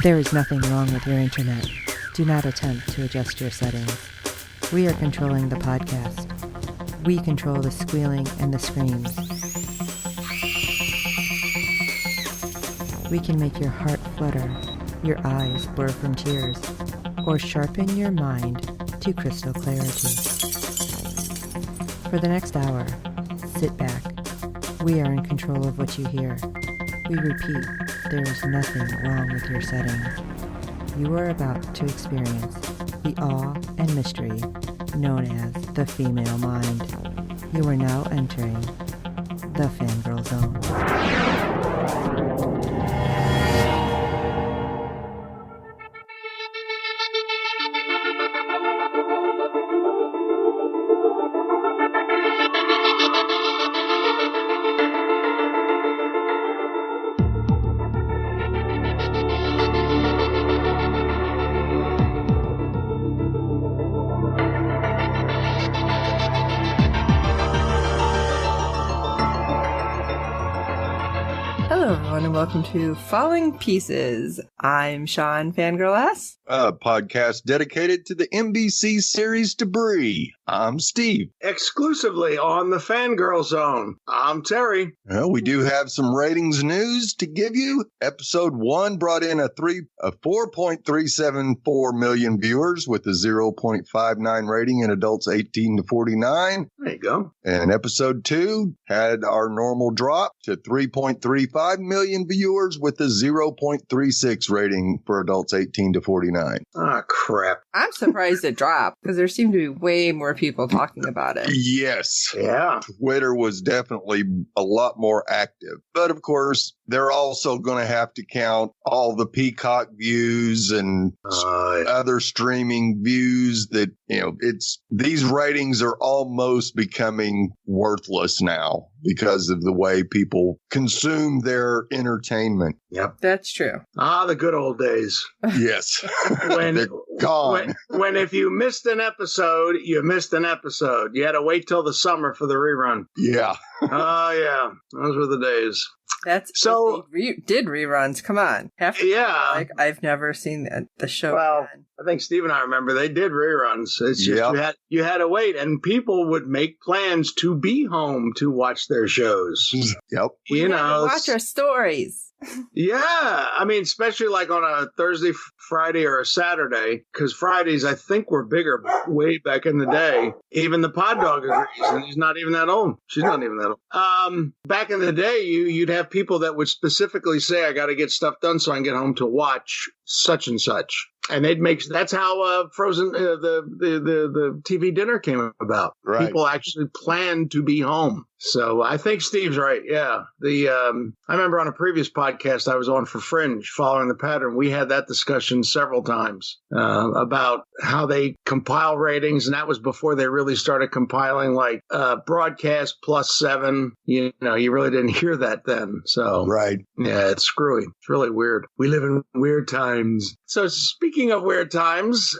There is nothing wrong with your internet. Do not attempt to adjust your settings. We are controlling the podcast. We control the squealing and the screams. We can make your heart flutter, your eyes blur from tears, or sharpen your mind to crystal clarity. For the next hour, sit back. We are in control of what you hear. We repeat, there is nothing wrong with your settings. You are about to experience the awe and mystery known as the female mind. You are now entering the Fangirl Zone. Hello, everyone, and welcome to Falling Pieces. I'm Sean Fangirl S. A podcast dedicated to the NBC series Debris. I'm Steve. Exclusively on the Fangirl Zone. I'm Terry. Well, we do have some ratings news to give you. Episode 1 brought in a 4.374 million viewers with a 0.59 rating in adults 18 to 49. There you go. And episode 2 had our normal drop to 3.35 million viewers with a 0.36 rating for adults 18 to 49. Ah, crap. I'm surprised it dropped because there seem to be way more people talking about it. Yes. Yeah. Twitter was definitely a lot more active. But of course, they're also going to have to count all the Peacock views and other streaming views that, these ratings are almost becoming worthless now because of the way people consume their entertainment. Yep. That's true. Ah, the good old days. Yes. When, They're gone. when if you missed an episode, you missed an episode. You had to wait till the summer for the rerun. Yeah. Oh, yeah. Those were the days. That's so did reruns. Come on. I've never seen the show. Well, I think Steve and I remember they did reruns. It's just you had to wait, and people would make plans to be home to watch their shows. Yep. We watch our stories. Yeah, I mean, especially like on a Thursday, Friday, or a Saturday, because Fridays I think were bigger way back in the day. Even the pod dog agrees, and he's not even that old. She's not even that old. Back in the day, you'd have people that would specifically say, "I got to get stuff done so I can get home to watch such and such." And that's how Frozen the TV dinner came about. Right. People actually planned to be home. So I think Steve's right. Yeah. I remember on a previous podcast I was on for Fringe, Following the Pattern. We had that discussion several times about how they compile ratings, and that was before they really started compiling like broadcast plus 7. You really didn't hear that then. So right. Yeah, it's screwy. It's really weird. We live in weird times. So speaking of weird times,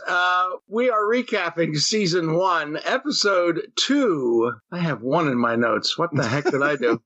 we are recapping season 1, episode 2. I have 1 in my notes. What the heck did I do?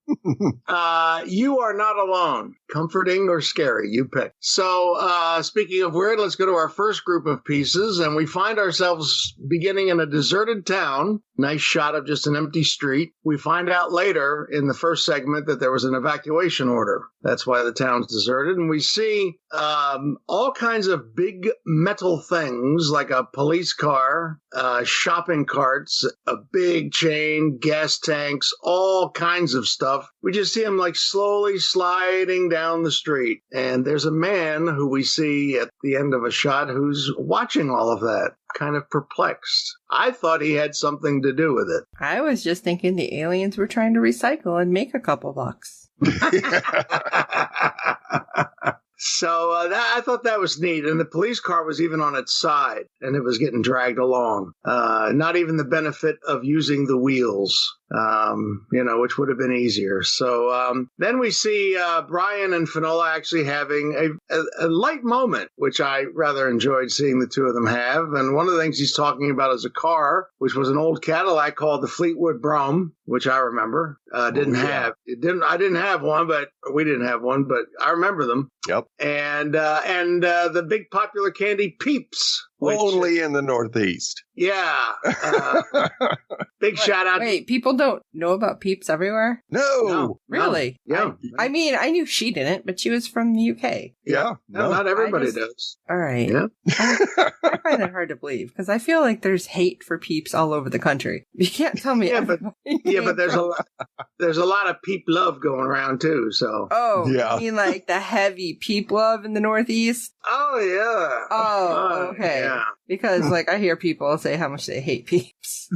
You Are Not Alone. Comforting or scary? You pick. So speaking of weird, let's go to our first group of pieces, and we find ourselves beginning in a deserted town. Nice shot of just an empty street. We find out later in the first segment that there was an evacuation order. That's why the town's deserted. And we see all kinds of big metal things like a police car, shopping carts, a big chain, gas tanks, all kinds of stuff. We just see him like slowly sliding down the street. And there's a man who we see at the end of a shot who's watching all of that, kind of perplexed. I thought he had something to do with it. I was just thinking the aliens were trying to recycle and make a couple bucks. So I thought that was neat. And the police car was even on its side, and it was getting dragged along. Not even the benefit of using the wheels. which would have been easier. So then we see Brian and Fanola actually having a light moment, which I rather enjoyed seeing the two of them have. And one of the things he's talking about is a car, which was an old Cadillac called the Fleetwood Brougham, which I remember. I didn't have one, but we didn't have one, but I remember them. Yep. And the big popular candy Peeps. Only in the Northeast. Yeah. Big shout out. Wait, people don't know about Peeps everywhere? No. Really? Yeah. I mean, I knew she didn't, but she was from the UK. Yeah. No, not everybody does. All right. Yeah. I find that hard to believe because I feel like there's hate for Peeps all over the country. You can't tell me. But there's a lot of Peep love going around too. So. Oh, yeah. You mean like the heavy Peep love in the Northeast? Oh yeah. Oh, okay. Yeah. Because like I hear people say how much they hate Peeps.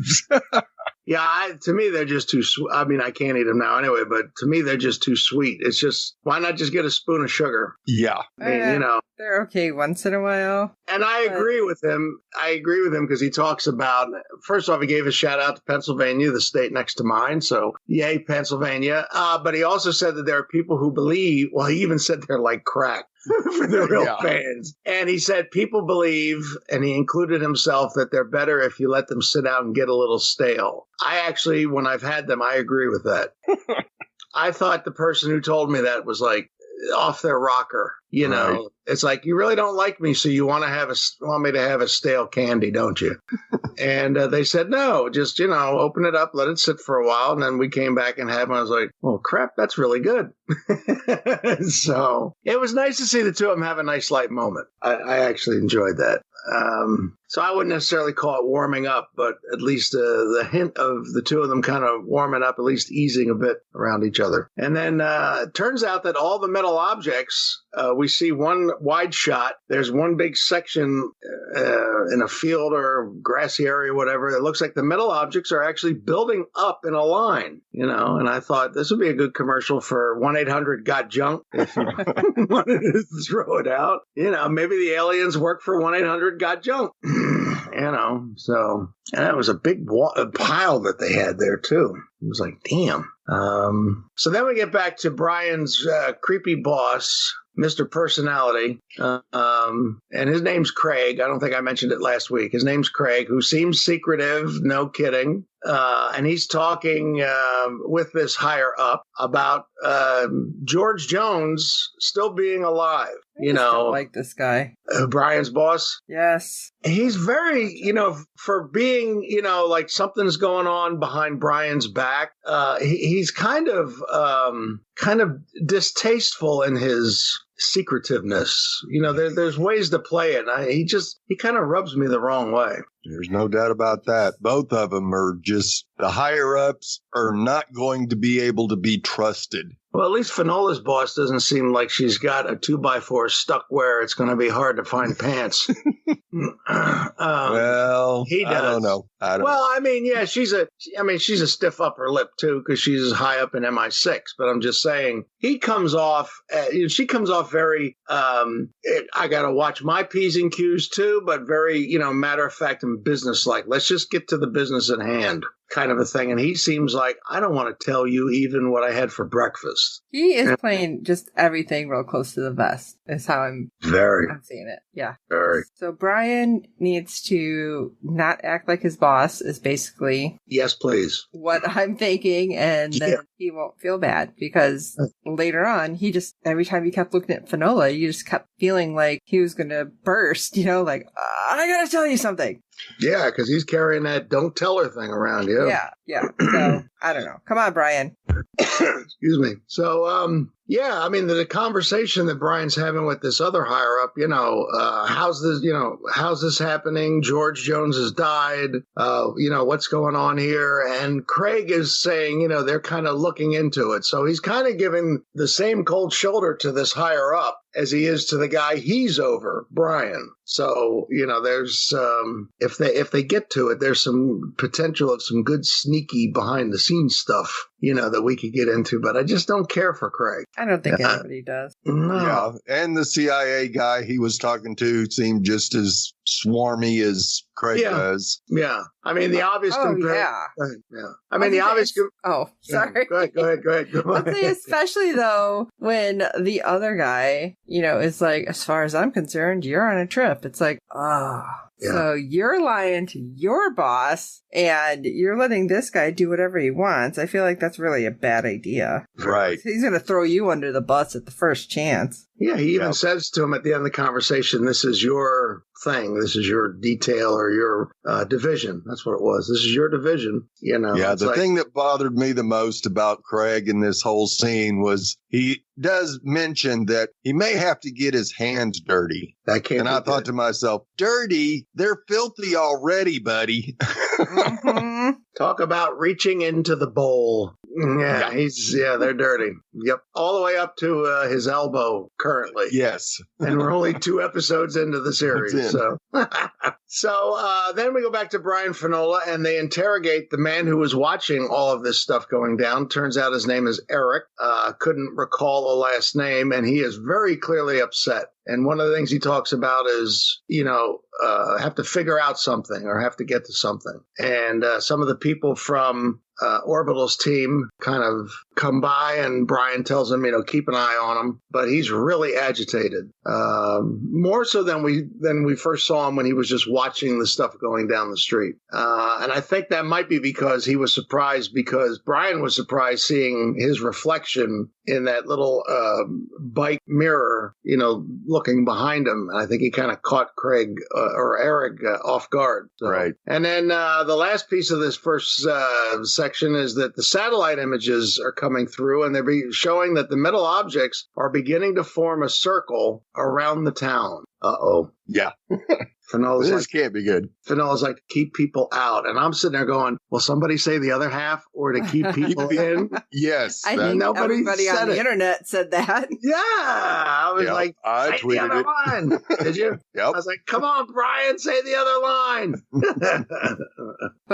Yeah, to me, they're just too sweet. I mean, I can't eat them now anyway, but to me, they're just too sweet. It's just, why not just get a spoon of sugar? Yeah. I mean, They're okay once in a while. And I agree with him. Because he talks about, first off, he gave a shout out to Pennsylvania, the state next to mine. So, yay, Pennsylvania. But he also said that there are people who believe, well, he even said they're like crack. For the real fans. And he said people believe, and he included himself, that they're better if you let them sit out and get a little stale. I actually, when I've had them, I agree with that. I thought the person who told me that was like off their rocker. Right. It's like, you really don't like me, so you want me to have a stale candy, don't you? And they said, no, just, open it up, let it sit for a while. And then we came back and had one. I was like, well, crap, that's really good. So it was nice to see the two of them have a nice light moment. I actually enjoyed that. So I wouldn't necessarily call it warming up, but at least the hint of the two of them kind of warming up, at least easing a bit around each other. And then it turns out that all the metal objects, we see one wide shot. There's one big section in a field or grassy area or whatever. It looks like the metal objects are actually building up in a line, and I thought this would be a good commercial for 1-800-GOT-JUNK if you wanted to throw it out. Maybe the aliens work for 1-800-GOT-JUNK. So, and that was a big pile that they had there too. It was like, damn. So then we get back to Brian's creepy boss, Mr. Personality, and his name's Craig. I don't think I mentioned it last week. His name's Craig, who seems secretive, no kidding. And he's talking with this higher up about George Jones still being alive. I don't like this guy. Brian's boss? Yes. He's very, for being, like something's going on behind Brian's back. He's kind of distasteful in his secretiveness. There's ways to play it. He kind of rubs me the wrong way. There's no doubt about that. Both of them are just, the higher ups are not going to be able to be trusted. Well, at least Fanola's boss doesn't seem like she's got a 2x4 stuck where it's going to be hard to find pants. Well, he does. I don't know. I mean, yeah, she's a stiff upper lip too, because she's high up in MI6. But I'm just saying, she comes off very, I got to watch my P's and Q's too, but very, matter of fact and business-like. Let's just get to the business at hand. Kind of a thing. And he seems like, I don't want to tell you even what I had for breakfast. He is playing just everything real close to the vest, is how I'm seeing it. Yeah. Very. So Brian needs to not act like his boss is basically... Yes, please. What I'm thinking, and then he won't feel bad, because later on, every time he kept looking at Fanola, you just kept feeling like he was going to burst, like, I got to tell you something. Yeah, because he's carrying that don't tell her thing around, Yeah. So, I don't know. Come on, Brian. Excuse me. So, yeah, I mean, the conversation that Brian's having with this other higher up, how's this happening? George Jones has died. What's going on here? And Craig is saying, they're kind of looking into it. So he's kind of giving the same cold shoulder to this higher up as he is to the guy he's over, Brian. So, there's, if they get to it, there's some potential of some good sneaky behind the scenes stuff, that we could get into, but I just don't care for Craig. I don't think anybody does. No. Yeah, and the CIA guy he was talking to seemed just as swarmy as Craig does. Yeah. I mean, the obvious yeah. Yeah. I mean, the obvious... sorry. Go ahead. I'd say especially, though, when the other guy, is like, as far as I'm concerned, you're on a trip. It's like, so you're lying to your boss and you're letting this guy do whatever he wants. I feel like that's really a bad idea. Right. He's going to throw you under the bus at the first chance. Yeah, he even says to him at the end of the conversation, this is your thing. This is your detail or your division. That's what it was. This is your division. Yeah, the thing that bothered me the most about Craig in this whole scene was he does mention that he may have to get his hands dirty. That can't And I thought to myself, dirty? They're filthy already, buddy. Mm-hmm. Talk about reaching into the bowl. Yeah, they're dirty. Yep. All the way up to his elbow currently. Yes. And we're only 2 episodes into the series. So then we go back to Brian Fanola and they interrogate the man who was watching all of this stuff going down. Turns out his name is Eric. Couldn't recall a last name, and he is very clearly upset. And one of the things he talks about is, have to figure out something or have to get to something. And some of the people from Orbital's team kind of come by, and Brian tells him, keep an eye on him. But he's really agitated, more so than we first saw him when he was just watching the stuff going down the street. And I think that might be because he was surprised, because Brian was surprised seeing his reflection in that little bike mirror, looking behind him. And I think he kind of caught Craig or Eric off guard. So. Right. And then the last piece of this first section is that the satellite images are coming through, and they're showing that the metal objects are beginning to form a circle around the town. Uh-oh. Yeah. This can't be good. Fenola's like, keep people out. And I'm sitting there going, will somebody say the other half, or to keep people in? Yes. I think everybody on the internet said that. Yeah. I was like, I tweeted the other line. Did you? Yep. I was like, come on, Brian, say the other line.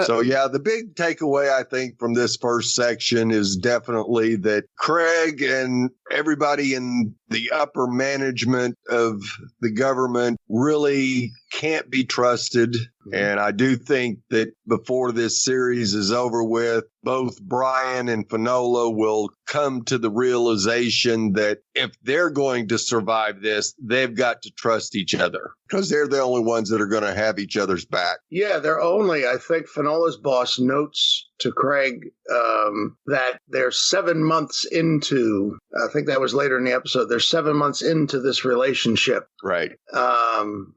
So, the big takeaway, I think, from this first section is definitely that Craig and everybody in the upper management of the government really can't be trusted. And I do think that before this series is over with, both Brian and Fanola will come to the realization that if they're going to survive this, they've got to trust each other, because they're the only ones that are going to have each other's back. Yeah, I think Fenola's boss notes to Craig that they're 7 months into, I think that was later in the episode, they're 7 months into this relationship. Right. And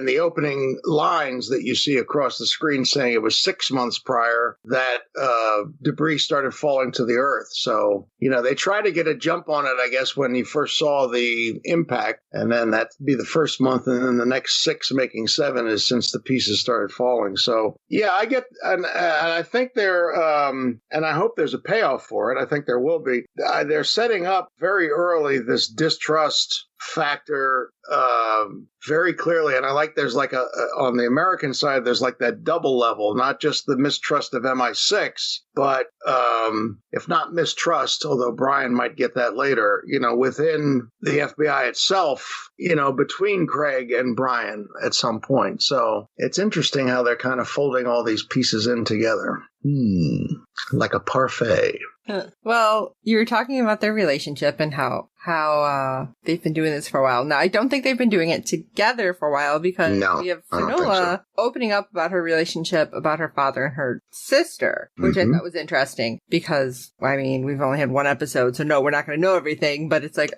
the opening lines that you see across the screen saying it was 6 months prior that debris started falling to the earth. So, they try to get a jump on it, I guess, when you first saw the impact, and then that'd be the first month, and then the next 6 making 7 is since the pieces started falling. So, I get, and I think and I hope there's a payoff for it. I think there will be. They're setting up very early this distrust factor very clearly, and I like there's like on the American side there's like that double level, not just the mistrust of MI6, but if not mistrust, although Brian might get that later, within the FBI itself, between Craig and Brian at some point. So it's interesting how they're kind of folding all these pieces in together, like a parfait. Well, you were talking about their relationship and how they've been doing this for a while. Now, I don't think they've been doing it together for a while, because we have Fanola opening up about her relationship, about her father and her sister, which I thought was interesting because, we've only had 1 episode, so no, we're not going to know everything, but it's like,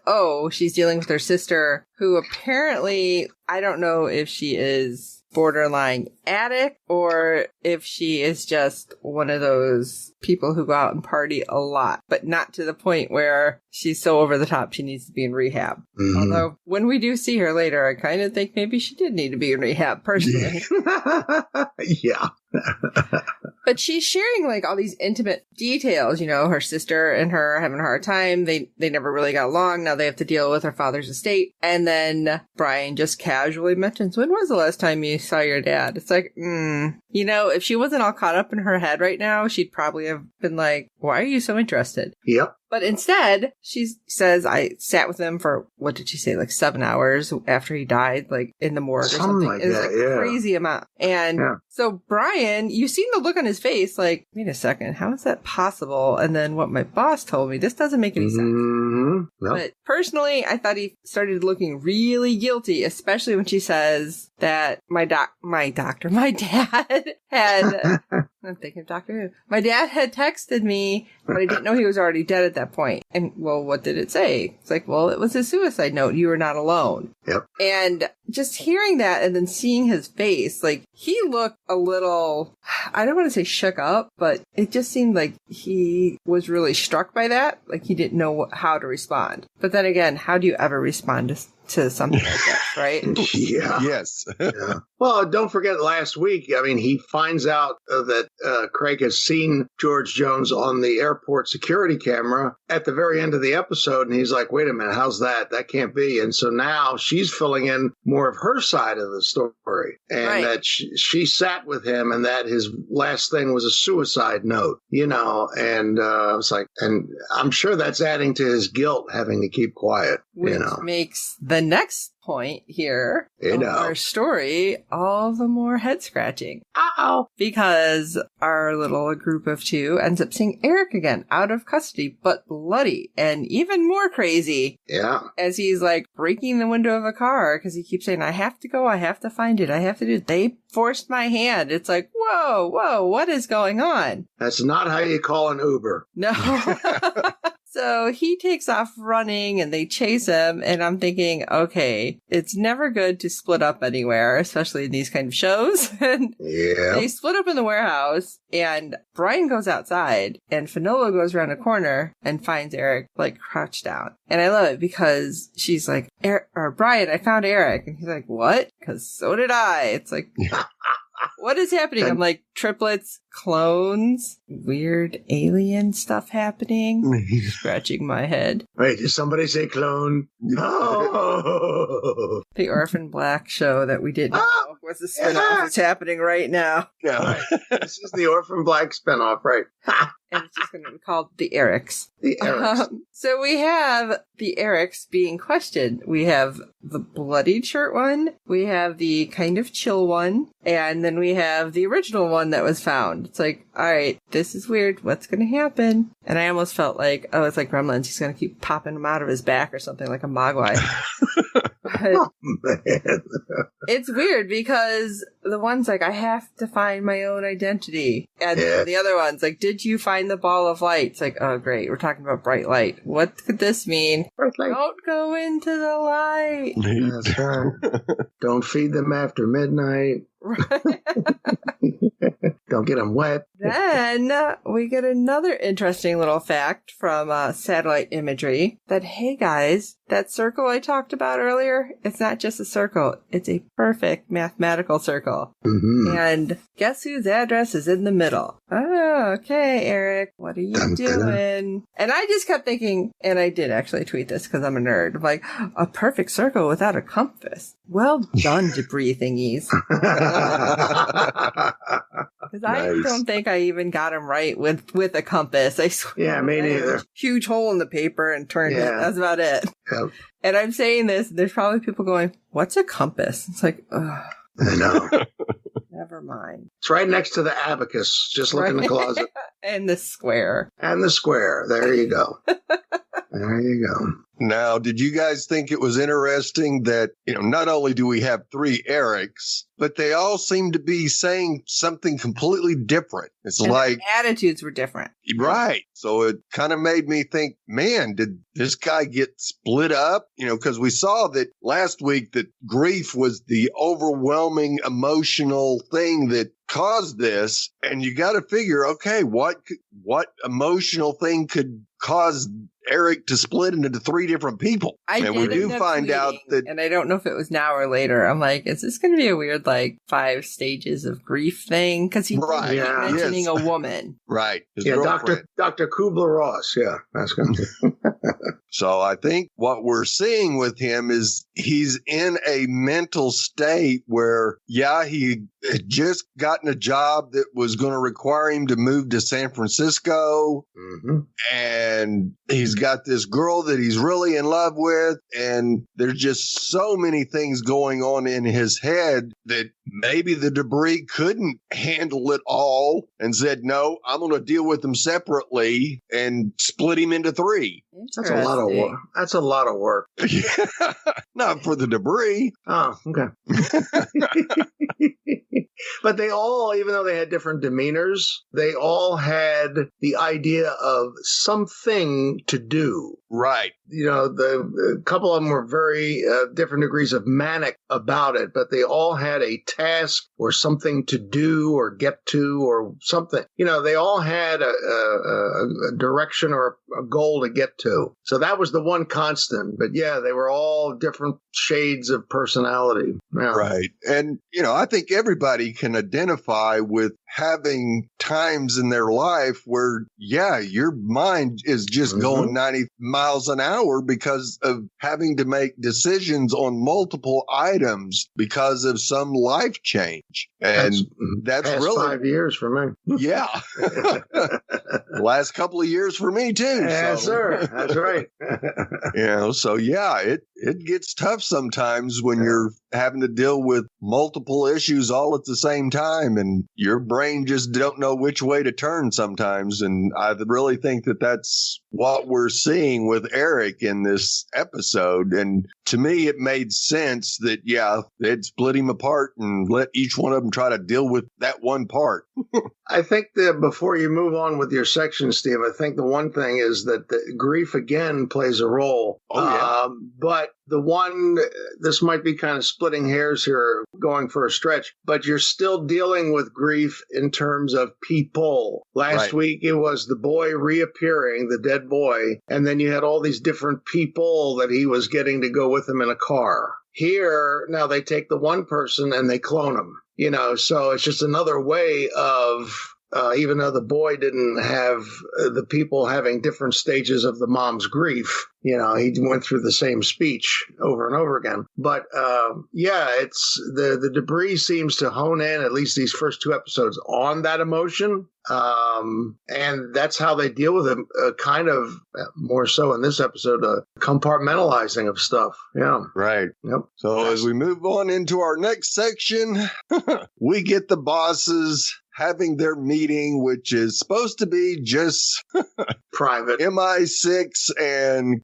she's dealing with her sister, who apparently, I don't know if she is borderline addict or if she is just one of those people who go out and party a lot, but not to the point where she's so over the top she needs to be in rehab. Although when we do see her later, I kind of think maybe she did need to be in rehab personally. Yeah. But she's sharing like all these intimate details, her sister and her having a hard time. They never really got along. Now they have to deal with her father's estate. And then Brian just casually mentions, when was the last time you saw your dad? It's like, if she wasn't all caught up in her head right now, she'd probably have been like, why are you so interested? Yep. But instead, she says, I sat with him for, what did she say, like 7 hours after he died, like in the morgue or something. Like it was that, a crazy amount. And so Brian, you seen the look on his face, like, wait a second, how is that possible? And then what my boss told me, this doesn't make any sense. Yep. But personally, I thought he started looking really guilty, especially when she says that my dad had, I'm thinking of Doctor Who. My dad had texted me, but I didn't know he was already dead at that point. And, well, what did it say? It's like, well, it was a suicide note. You were not alone. Yep. And just hearing that and then seeing his face, like, he looked a little, I don't want to say shook up, but it just seemed like he was really struck by that. Like, he didn't know how to respond. But then again, how do you ever respond to something like that, right? Yeah. Yes. Yeah. Well, don't forget last week, I mean, he finds out that Craig has seen George Jones on the airport security camera at the very end of the episode. And he's like, wait a minute, how's that? That can't be. And so now she's filling in more of her side of the story. And that she sat with him and that his last thing was a suicide note, you know. And I was like, and I'm sure that's adding to his guilt having to keep quiet, Which you know. makes the next point here of our story all the more head scratching. Because our little group of two ends up seeing Eric again, out of custody, but bloody and even more crazy. Yeah. As he's like breaking the window of a car because he keeps saying, I have to go, I have to find it, I have to do it. They forced my hand. It's like, whoa, what is going on? That's not how you call an Uber. No. So he takes off running and they chase him. And I'm thinking, okay, it's never good to split up anywhere, especially in these kind of shows. And they split up in the warehouse and Brian goes outside and Fanola goes around a corner and finds Eric like crouched down. And I love it because she's like, Brian, I found Eric. And he's like, what? Because so did I. It's like, what is happening? I'm like, triplets, clones, weird alien stuff happening. Scratching my head. Wait, did somebody say clone? Oh. The Orphan Black show that we didn't know was a spinoff. It's happening right now. Yeah. This is the Orphan Black spinoff, right? And it's just going to be called the Erics. The Erics. So we have the Erics being questioned. We have the bloodied shirt one. We have the kind of chill one. And then we have the original one that was found. It's like, all right, this is weird. What's going to happen? And I almost felt like, oh, it's like Gremlins. He's going to keep popping them out of his back or something like a Mogwai. Oh, man. It's weird because the one's like, I have to find my own identity. And the other one's like, did you find the ball of light? It's like, oh, great. We're talking about bright light. What could this mean? Don't go into the light. That's right. Don't feed them after midnight. Right. Don't get them wet. Then we get another interesting little fact from satellite imagery that, hey guys, that circle I talked about earlier, it's not just a circle. It's a perfect mathematical circle. Mm-hmm. And guess whose address is in the middle? Oh, okay, Eric, what are you doing? And I just kept thinking, and I did actually tweet this because I'm a nerd, I'm like, a perfect circle without a compass. Well done, debris thingies. Because I don't think I even got him right with a compass. I swear. Yeah, me neither. Huge hole in the paper and turned it. That's about it. Yep. And I'm saying this, there's probably people going, what's a compass? It's like, ugh. I know. Never mind. It's right next to the abacus. Just look in the closet. And the square. And the square. There you go. There you go. Now, did you guys think it was interesting that, not only do we have 3 Erics, but they all seem to be saying something completely different. It's and like attitudes were different. Right. So it kind of made me think, man, did this guy get split up? Because we saw that last week that grief was the overwhelming emotional thing that caused this. And you got to figure, okay, what emotional thing could cause Eric to split into 3 different people? And we do find out that, and I don't know if it was now or later. I'm like, is this going to be a weird 5 stages of grief thing? Because he's mentioning a woman, right? Dr. Kubler-Ross. Yeah, that's going to be. So I think what we're seeing with him is he's in a mental state where, he had just gotten a job that was going to require him to move to San Francisco, and and he's got this girl that he's really in love with, and there's just so many things going on in his head that maybe the debris couldn't handle it all and said, no, I'm going to deal with them separately and split him into 3. That's a lot of work. That's a lot of work. Not for the debris. Oh, okay. But they all, even though they had different demeanors, they all had the idea of something to do. Right. You know, a couple of them were very different degrees of manic about it, but they all had a task or something to do or get to or something. You know, they all had a direction or a goal to get to. So that was the one constant. But yeah, they were all different shades of personality. Yeah. Right. And, you know, I think everybody can identify with having times in their life where, yeah, your mind is just going 90 miles an hour because of having to make decisions on multiple items because of some life change. And that's past really 5 years for me. Yeah. Last couple of years for me too. Yes, sir. That's right. You know, so yeah, it gets tough sometimes when you're having to deal with multiple issues all at the same time, and your brain just don't know which way to turn sometimes. And I really think that that's what we're seeing with Eric in this episode. And to me, it made sense that, yeah, they'd split him apart and let each one of them try to deal with that one part. I think that before you move on with your section, Steve, I think the one thing is that the grief again plays a role. Oh, yeah. But the one, this might be kind of splitting hairs here, going for a stretch, but you're still dealing with grief in terms of people. Last week, it was the boy reappearing, the dead boy, and then you had all these different people that he was getting to go with him in a car. Here, now they take the one person and they clone him, you know, so it's just another way of, even though the boy didn't have the people having different stages of the mom's grief, you know, he went through the same speech over and over again. But yeah, it's the debris seems to hone in, at least these first 2 episodes, on that emotion. And that's how they deal with it, kind of more so in this episode, compartmentalizing of stuff. Yeah. Right. Yep. So as we move on into our next section, we get the bosses having their meeting, which is supposed to be just private. MI6 and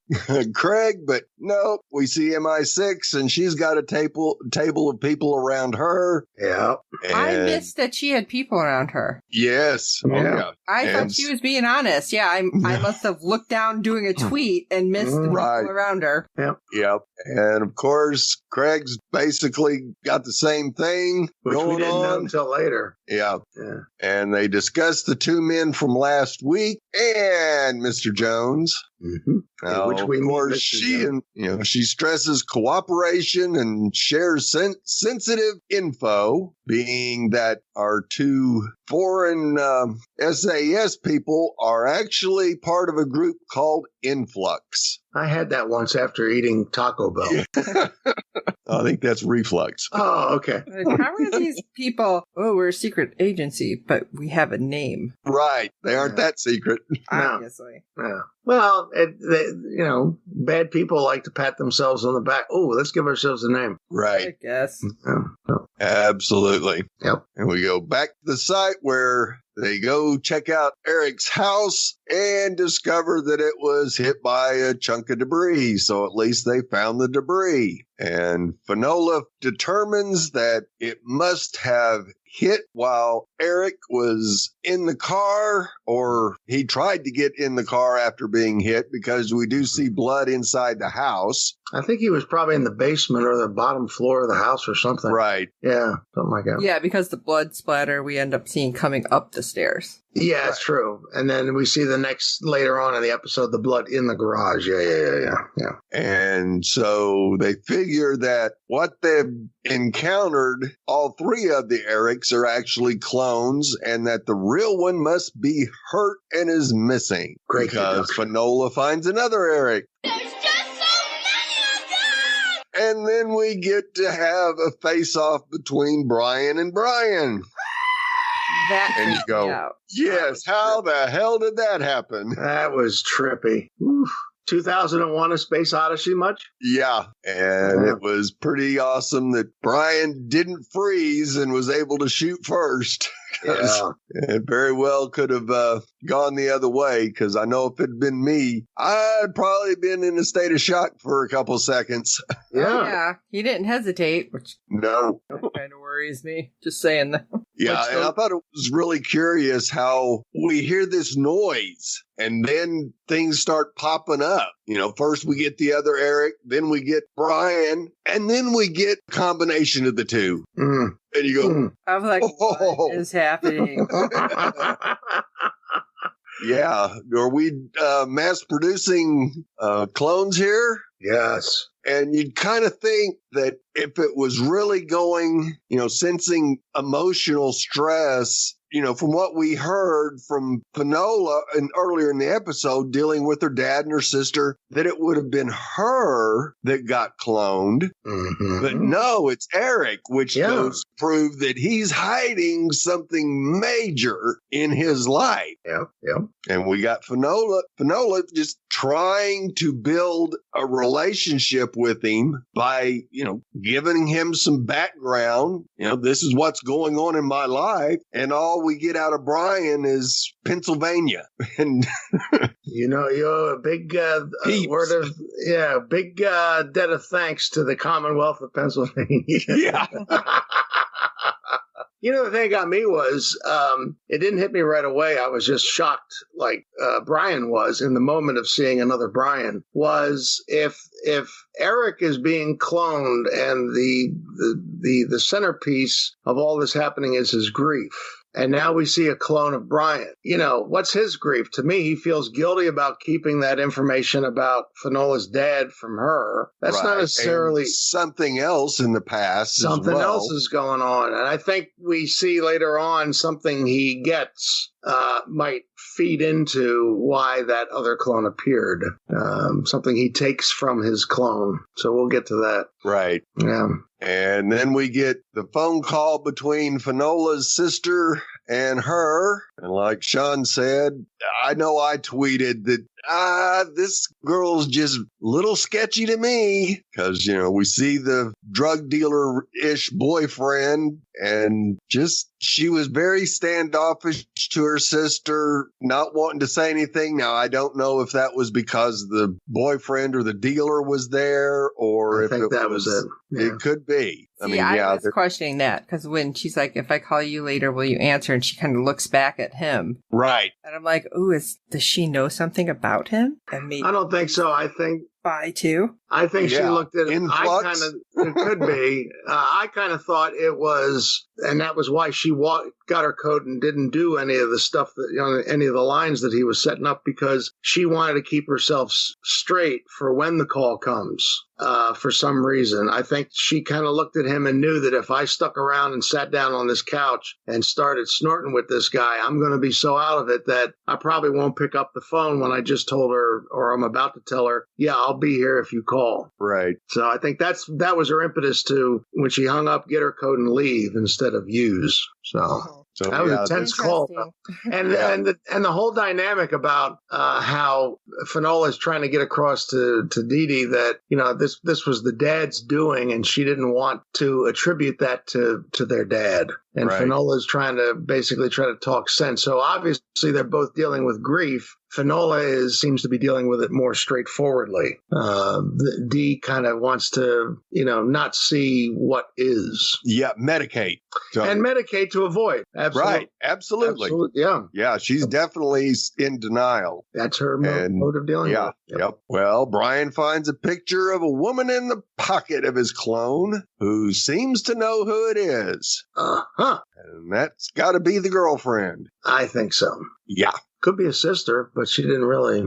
Craig, but no, we see MI6 and she's got a table of people around her. Yeah. I missed that she had people around her. Yes. Yeah. Oh, yeah. I thought she was being honest. Yeah, I must have looked down doing a tweet and missed the people around her. Yep. Yep. And of course, Craig's basically got the same thing Which going we didn't on know until later. Yeah. Yeah. And they discussed the 2 men from last week and Mr. Jones. Mm-hmm. Now, Which we of course, Mr. Jones. she stresses cooperation and shares sensitive info, being that our 2 foreign SAS people are actually part of a group called Influx. I had that once after eating Taco Bell. I think that's reflux. Oh, okay. How are these people? Oh, we're a secret agency, but we have a name. Right. They aren't that secret. Obviously. Yeah. Well, you know, bad people like to pat themselves on the back. Oh, let's give ourselves a name. Right. I guess. Absolutely. Yep. And we go back to the site where they go check out Eric's house and discover that it was hit by a chunk of debris. So at least they found the debris. And Fanola determines that it must have hit while Eric was in the car, or he tried to get in the car after being hit, because we do see blood inside the house. I think he was probably in the basement or the bottom floor of the house or something. Right. Yeah, something like that. Yeah, because the blood splatter we end up seeing coming up the stairs. Yeah, it's true. And then we see later on in the episode, the blood in the garage. Yeah. And so they figure that what they've encountered, all 3 of the Erics are actually clones, and that the real one must be hurt and is missing. Great because deduction. Fanola finds another Eric. There's just so many of them! And then we get to have a face-off between Brian and Brian. That And you freaked me go, out. yes, how the hell did that happen? That was trippy. Oof. 2001: A Space Odyssey much? Yeah, and it was pretty awesome that Brian didn't freeze and was able to shoot first. Yeah. It very well could have gone the other way, because I know if it had been me, I'd probably been in a state of shock for a couple seconds. Yeah. Oh, yeah. He didn't hesitate, which No. kind of worries me. Just saying that. Yeah, and I thought it was really curious how we hear this noise and then things start popping up. You know, first we get the other Eric, then we get Brian, and then we get a combination of the two. Mm. And you go, I was like, what is happening? yeah, are we mass producing clones here? Yes. And you'd kind of think that if it was really going, sensing emotional stress, from what we heard from Fanola and earlier in the episode dealing with her dad and her sister, that it would have been her that got cloned. Mm-hmm. But no, it's Eric, which goes to prove that he's hiding something major in his life. Yeah. And we got Fanola just trying to build a relationship with him by, giving him some background. This is what's going on in my life. And all we get out of Brian is Pennsylvania. And you're a big big debt of thanks to the Commonwealth of Pennsylvania. Yeah. The thing that got me was it didn't hit me right away. I was just shocked, like Brian was in the moment of seeing another Brian. Was if Eric is being cloned and the centerpiece of all this happening is his grief. And now we see a clone of Brian. What's his grief? To me, he feels guilty about keeping that information about Fanola's dad from her. That's right. not necessarily... And something else in the past. Something else is going on. And I think we see later on something he gets might feed into why that other clone appeared. Something he takes from his clone. So we'll get to that. Right. Yeah. And then we get the phone call between Fanola's sister and her. And like Sean said, I know I tweeted that this girl's just a little sketchy to me, because, we see the drug dealer-ish boyfriend, and just she was very standoffish to her sister, not wanting to say anything. Now, I don't know if that was because the boyfriend or the dealer was there, or if that was it. Yeah. It could be. I was questioning that, because when she's like, if I call you later, will you answer? And she kind of looks back at him. Right. And I'm like, does she know something about him? And maybe I don't think so. I think by too. I think she looked at it. Influx? It could be. I kind of thought it was, and that was why she got her coat and didn't do any of the stuff that, any of the lines that he was setting up, because she wanted to keep herself straight for when the call comes. For some reason, I think she kind of looked at him and knew that if I stuck around and sat down on this couch and started snorting with this guy, I'm going to be so out of it that I probably won't pick up the phone when I just told her, or I'm about to tell her, yeah, I'll be here if you call. Right. So I think that was her impetus to, when she hung up, get her coat and leave instead of use. So that was a tense call. And the whole dynamic about how Fanola is trying to get across to Dee Dee that, this was the dad's doing, and she didn't want to attribute that to their dad. And Fanola is trying to talk sense. So obviously they're both dealing with grief. Fanola seems to be dealing with it more straightforwardly. Dee kind of wants to, not see what is. Yeah, medicate. And medicate to avoid. Absolutely. Right, absolutely. Yeah. Yeah, she's definitely in denial. That's her mode of dealing with it. Yep. Well, Brian finds a picture of a woman in the pocket of his clone who seems to know who it is. Uh-huh. And that's got to be the girlfriend. I think so. Yeah. Could be a sister, but she didn't really,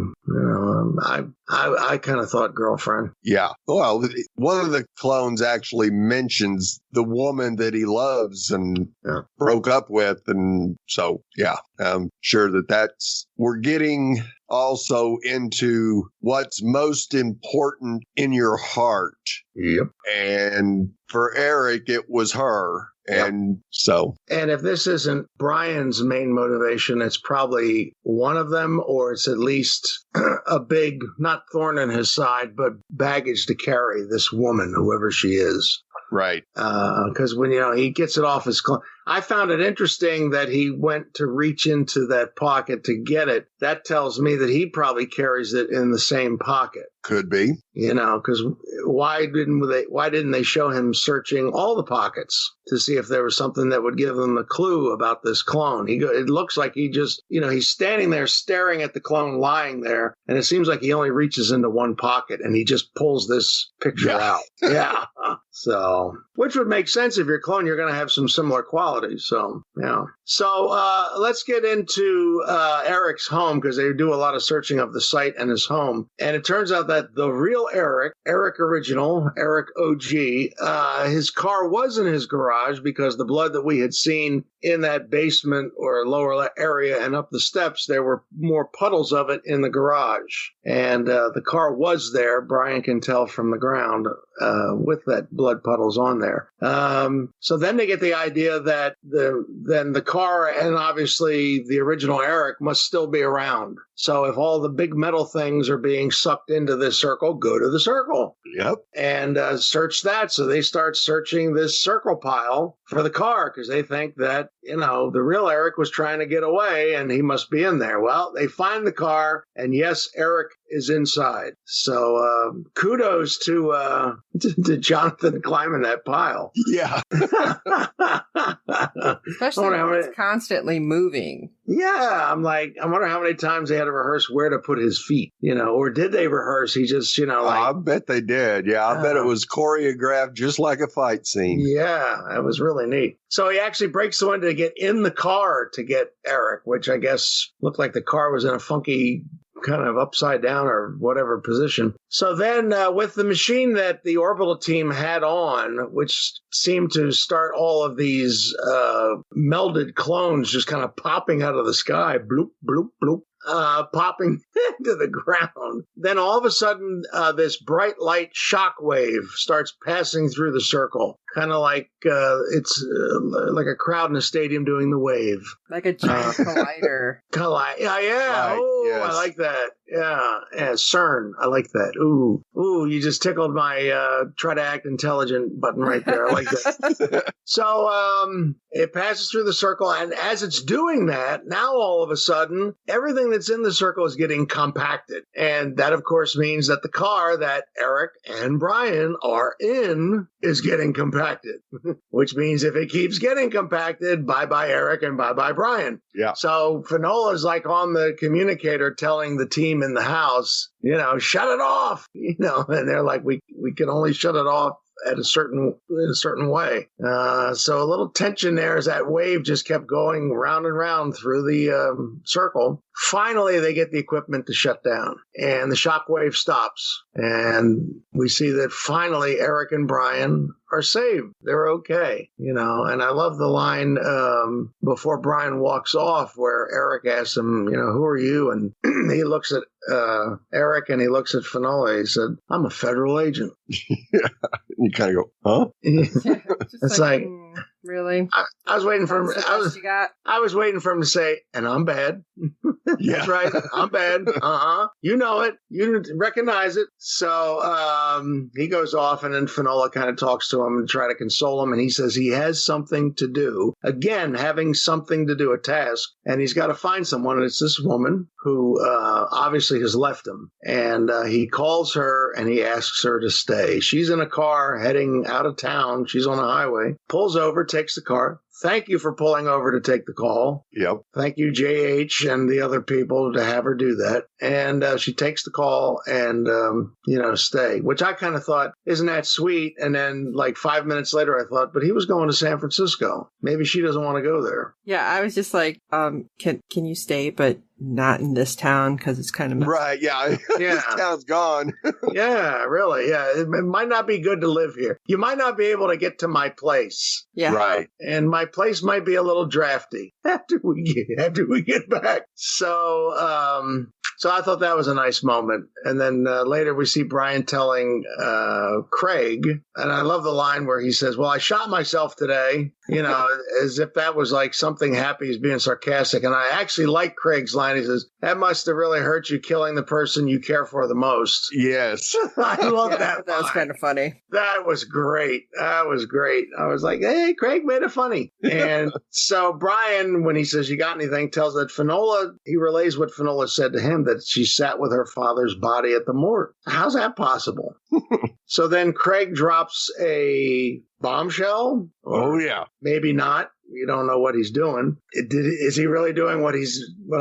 I kind of thought girlfriend. Yeah. Well, one of the clones actually mentions the woman that he loves and broke up with. And so, yeah, I'm sure we're getting also into what's most important in your heart. Yep. And for Eric, it was her. And so. And if this isn't Brian's main motivation, it's probably one of them, or it's at least a big, not thorn in his side, but baggage to carry, this woman, whoever she is. Right. Because when, he gets it off his clothes. I found it interesting that he went to reach into that pocket to get it. That tells me that he probably carries it in the same pocket. Could be. Because why didn't they show him searching all the pockets to see if there was something that would give them a clue about this clone? It looks like he just, he's standing there staring at the clone lying there, and it seems like he only reaches into one pocket and he just pulls this picture out. Yeah. So, which would make sense. If you're a clone, you're going to have some similar qualities. So, yeah. So, let's get into Eric's home, because they do a lot of searching of the site and his home. And it turns out that the real Eric original, Eric OG, his car was in his garage, because the blood that we had seen in that basement or lower area and up the steps, there were more puddles of it in the garage. And the car was there, Brian can tell from the ground, with that blood puddles on there. So then they get the idea that the car and obviously the original Eric must still be around. So if all the big metal things are being sucked into this circle, go to the circle. Yep. And search that. So they start searching this circle pile for the car, because they think that, the real Eric was trying to get away and he must be in there. Well, they find the car, and yes, Eric is inside. So kudos to Jonathan climbing that pile. Yeah. Especially when it's constantly moving. Yeah, I'm like, I wonder how many times they had to rehearse where to put his feet, or did they rehearse? He just, I bet they did. Yeah, I bet it was choreographed just like a fight scene. Yeah, it was really neat. So he actually breaks the window to get in the car to get Eric, which I guess looked like the car was in a funky kind of upside down or whatever position. So then with the machine that the orbital team had on, which seemed to start all of these melded clones just kind of popping out of the sky, bloop, bloop, bloop, popping into the ground. Then all of a sudden, this bright light shock wave starts passing through the circle, kind of like it's like a crowd in a stadium doing the wave. Like a giant collider. Yeah. Right, Oh, yes. I like that. Yeah, CERN. I like that. Ooh, you just tickled my try to act intelligent button right there. I like that. So it passes through the circle, and as it's doing that, now all of a sudden, everything that's in the circle is getting compacted. And that, of course, means that the car that Eric and Brian are in is getting compacted, which means if it keeps getting compacted, bye-bye Eric and bye-bye Brian. Yeah. So Fanola's like on the communicator telling the team in the house, shut it off, and they're like, we can only shut it off in a certain way. So a little tension there as that wave just kept going round and round through the circle. Finally, they get the equipment to shut down, and the shock wave stops. And we see that finally Eric and Brian are saved. They're okay, and I love the line before Brian walks off where Eric asks him, who are you? And he looks at Eric and he looks at Fanola. He said, I'm a federal agent. Yeah. You kind of go, huh? It's like really? I was waiting for him. I was waiting for him to say, and I'm bad. Yeah. That's right. I'm bad. You know it. You recognize it. So he goes off, and then Fanola kind of talks to him and try to console him. And he says he has something to do. Again, having something to do, a task. And he's got to find someone. And it's this woman who obviously has left him. And he calls her and he asks her to stay. She's in a car heading out of town. She's on a highway. Pulls over, takes the car. Thank you for pulling over to take the call. Yep. Thank you, JH, and the other people to have her do that. And she takes the call and, stay, which I kind of thought, isn't that sweet? And then like 5 minutes later, I thought, but he was going to San Francisco. Maybe she doesn't want to go there. Yeah, I was just like, can you stay? But not in this town because it's kind of right. Yeah. This town's gone. Yeah, really. Yeah. It might not be good to live here. You might not be able to get to my place. Yeah. Right. And my place might be a little drafty after we get back. So I thought that was a nice moment. And then later we see Brian telling Craig, and I love the line where he says, well, I shot myself today, as if that was like something happy. He's being sarcastic. And I actually like Craig's line. He says, that must have really hurt you, killing the person you care for the most. Yes. I love that. That was kind of funny. That was great. I was like, hey, Craig made it funny. And so Brian, when he says, you got anything, tells that Finola, he relays what Finola said to him, that she sat with her father's body at the morgue. How's that possible? So then Craig drops a bombshell. Oh, yeah. Maybe not. You don't know what he's doing. Is he really doing what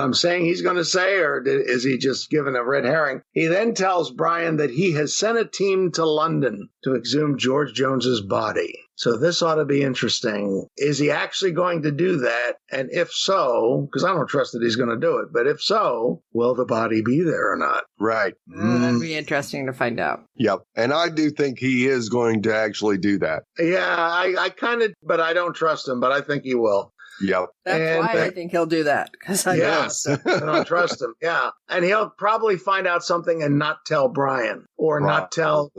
I'm saying he's going to say, or is he just giving a red herring? He then tells Brian that he has sent a team to London to exhume George Jones's body. So this ought to be interesting. Is he actually going to do that? And if so, because I don't trust that he's going to do it, but if so, will the body be there or not? Right. That'd be interesting to find out. Yep. And I do think he is going to actually do that. Yeah, I kind of, but I don't trust him, but I think he will. Yep. That's why I think he'll do that. Because I don't trust him. Yeah. And he'll probably find out something and not tell Brian, or not tell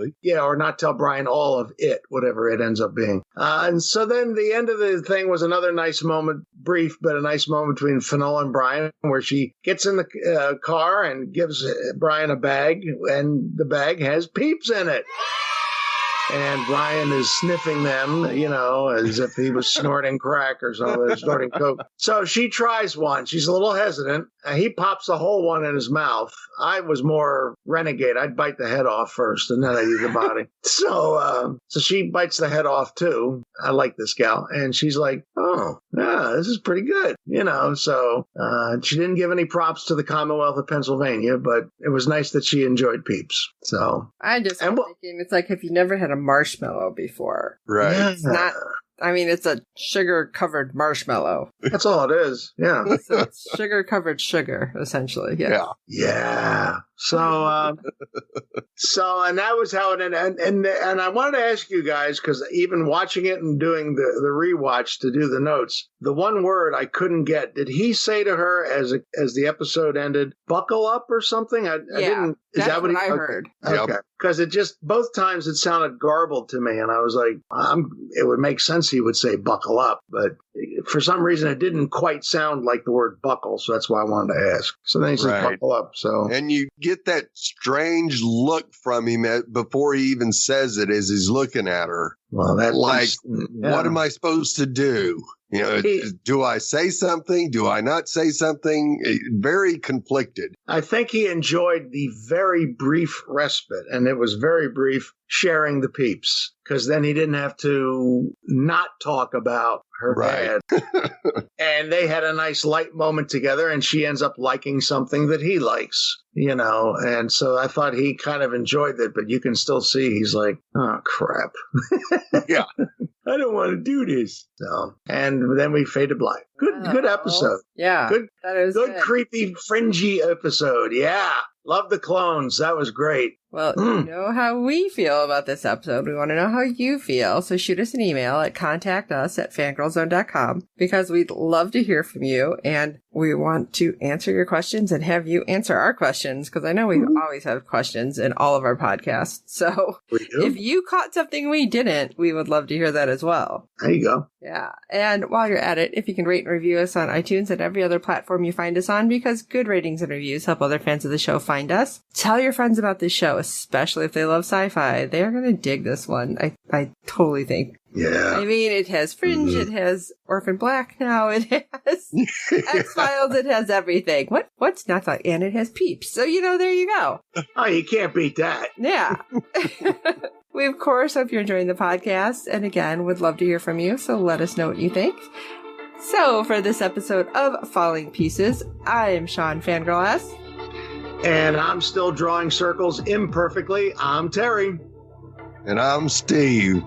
Brian all of it, whatever it ends up being. And so then the end of the thing was another nice moment, brief, but a nice moment between Finola and Brian, where she gets in the car and gives Brian a bag, and the bag has peeps in it. And Brian is sniffing them, as if he was snorting crack or something, snorting coke. So she tries one. She's a little hesitant. He pops the whole one in his mouth. I was more renegade. I'd bite the head off first, and then I'd eat the body. So she bites the head off, too. I like this gal. And she's like, oh, yeah, this is pretty good. So she didn't give any props to the Commonwealth of Pennsylvania, but it was nice that she enjoyed peeps. So I just was thinking, it's like if you never had a marshmallow before. Right. Yeah. It's not. It's a sugar-covered marshmallow. That's all it is. Yeah. So it's sugar-covered sugar, essentially. Yeah. Yeah. So, and that was how it ended. And I wanted to ask you guys, because even watching it and doing the rewatch to do the notes, the one word I couldn't get, did he say to her as the episode ended, buckle up or something? I didn't. Is that what I heard? Okay. Because it just, both times it sounded garbled to me. And I was like, it would make sense he would say buckle up. But for some reason, it didn't quite sound like the word buckle. So that's why I wanted to ask. So then he said buckle up. So. And you get that strange look from him before he even says it as he's looking at her. Well, what am I supposed to do? Do I say something? Do I not say something? Very conflicted. I think he enjoyed the very brief respite, and it was very brief, sharing the peeps, because then he didn't have to not talk about her dad. And they had a nice light moment together, and she ends up liking something that he likes, and so I thought he kind of enjoyed it, but you can still see he's like, oh, crap. Yeah. I don't want to do this. So, and then we fade to black. Good episode. Yeah. Good, that is good, creepy, fringy episode. Yeah. Love the clones. That was great. Well, you know how we feel about this episode. We want to know how you feel. So shoot us an email at contactus@fangirlzone.com, because we'd love to hear from you. And we want to answer your questions and have you answer our questions, because I know we always have questions in all of our podcasts. So if you caught something we didn't, we would love to hear that as well. There you go. Yeah. And while you're at it, if you can rate and review us on iTunes and every other platform you find us on, because good ratings and reviews help other fans of the show find us. Tell your friends about this show, especially if they love sci-fi. They're going to dig this one. I totally think. Yeah. It has Fringe, it has Orphan Black now, it has X-Files, it has everything. What's not like, and it has Peeps. So, there you go. Oh, you can't beat that. Yeah. We, of course, hope you're enjoying the podcast, and again, would love to hear from you, so let us know what you think. So, for this episode of Falling Pieces, I am Sean Fangirl S. And I'm still drawing circles imperfectly. I'm Terry. And I'm Steve.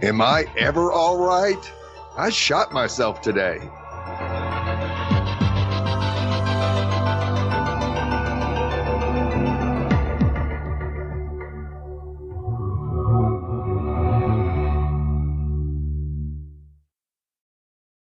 Am I ever all right? I shot myself today.